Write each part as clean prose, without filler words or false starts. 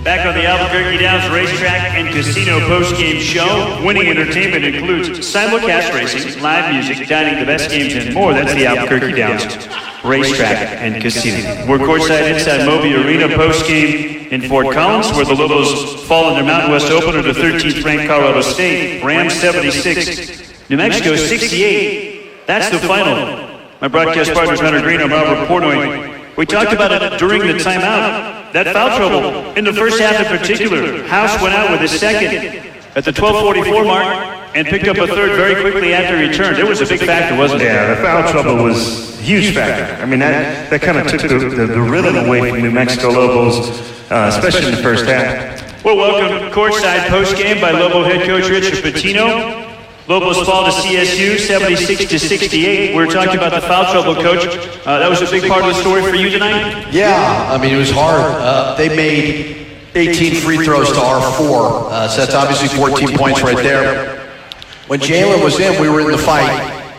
Back on the Albuquerque Downs Racetrack and Casino post-game show. Winning entertainment includes simulcast racing, live music, dining, the best games, and more. That's the Albuquerque Downs Racetrack and Casino. We're courtside inside Moby Arena post-game in Fort Collins, where the Lobos fall in their Mountain West opener to 13th ranked Colorado State. Rams 76, New Mexico 68. That's the final. My broadcast partners Hunter Green and Robert Portnoy. We talked about it during the timeout. That foul trouble in the first half in particular. House went out with his second at the 12:44 mark and picked up a third very quickly after he returned. It was a big factor, wasn't it? Yeah, the foul trouble was a huge factor. I mean, that kind of took the rhythm away from New Mexico Lobos, especially in the first half. Well, welcome courtside post-game by Lobo head coach Richard Pitino. Lobos fall to CSU 76-68. We were talking about the foul trouble, Coach. That was a big part of the story for you tonight? Yeah, I mean, it was hard. They made 18 free throws to our 4, so that's obviously 14 points right there. When Jalen was in, we were in the fight.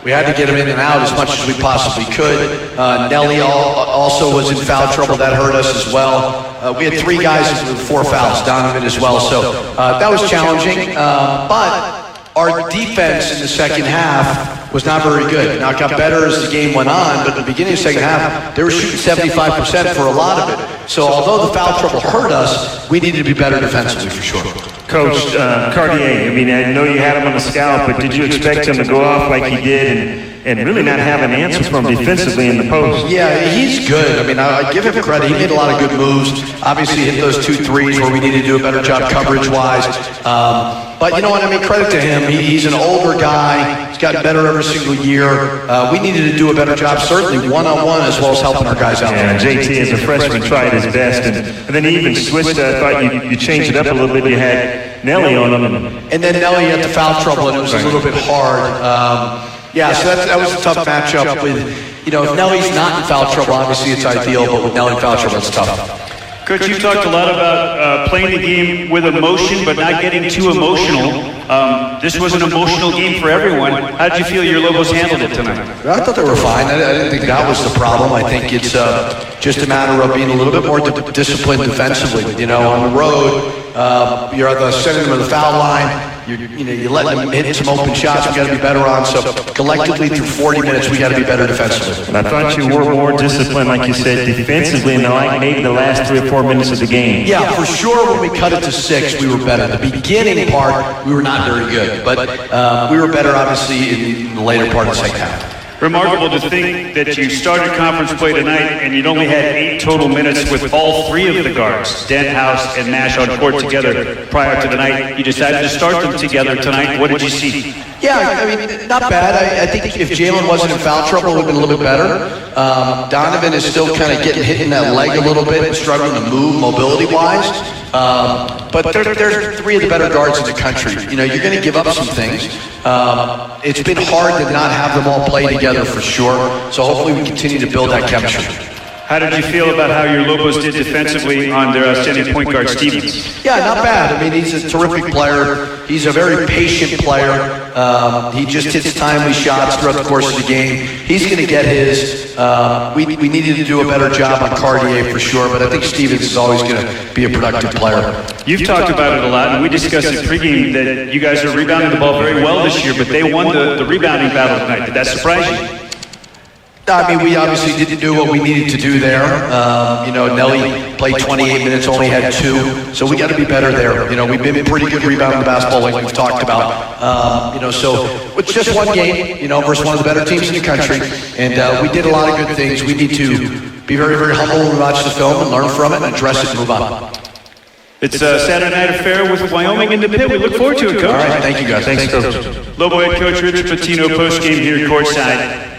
We had to get him in and out as much as we possibly could. Nelly also was in foul trouble. That hurt us as well. We had 3 guys with 4 fouls, Donovan as well, so that was challenging. But our defense in the second half was not very good. Now, it got better as the game went on, but at the beginning of the second half, they were shooting 75% for a lot of it. So although the foul trouble hurt us, we needed to be better defensively for sure. Coach Cartier, I mean, I know you had him on the scout, but did you expect him to go off like he did and really not have an answer from defensively in the post? Yeah, he's good. I mean, I give him credit. He made a lot of good moves. Obviously, hit those 2 threes where we needed to do a better job coverage-wise. But you know what? I mean, credit to him. He's an older guy. He's gotten better every single year. We needed to do a better job, certainly one-on-one, as well as helping our guys out. Yeah, JT as a freshman tried his best, and then he even switched. I thought you changed it up a little bit. You had Nelly on him. And then Nelly had the foul trouble, and it was a little bit hard. Yeah, so that was a tough matchup with, you know, if Nelly's not in foul trouble, obviously it's ideal, but with Nelly in foul trouble, it's tough. Coach, you talked a lot about playing the game with emotion, but not getting too emotional. This was an emotional game for everyone. How did you feel your Lobos handled it tonight? I thought they were fine. I didn't think that was the problem. I think it's just a matter of being a little bit more disciplined defensively. You know, on the road, you're at the center of the foul line. You're letting them hit some open shots. We got to be better on. So collectively, through 40 minutes, we got to be better defensively. And I thought you were more disciplined, like you said, defensively, in maybe the last 3 or 4 minutes of the game. Yeah, for sure. When we cut it to 6, we were better. The beginning part, we were not very good, but we were better, obviously, in the later part of the second half. Remarkable to think that you started conference play tonight and you'd only had 8 total minutes with all 3 of the guards, Stenhouse and Nash, on court together prior to tonight. You decided to start them together tonight. What did you see? Yeah, I mean, not bad. I think if Jalen wasn't in foul trouble, it would have been a little bit better. Donovan is still kind of getting hit in that leg a little bit and struggling to move mobility-wise. But they're 3 of the better guards in the country. You know, you're going to give up some things. It's been hard to not have them all play together for sure. So hopefully we continue to build that chemistry. How did you feel about how your Lobos did defensively on their outstanding point guard, Stevens? Yeah, not bad. I mean, he's a terrific player. He's a very patient player. He just hits timely shots throughout the course of the game. He's going to get his. We needed to do a better job on Cartier for sure, but I think Stevens is always going to be a productive player. You've talked about it a lot, and we discussed in pregame that you guys are rebounding the ball very well this year, but they won the rebounding battle tonight. Did that surprise you? I mean, we obviously didn't do what we needed to do there. You know, Nelly played 28 minutes, only had 2, so we got to be better there. You know, we've been pretty good rebounding the basketball like we've talked about. You know, so it's just one game, you know, versus one of the better teams in the country, and we did a lot of good things. We need to be very, very humble when we watch the film and learn from it and address it and move on. It's a Saturday night affair with Wyoming in the pit. We look forward to it, Coach. All right, thank you guys. Thanks, Coach. Lobo head coach Richard Pitino post-game here courtside.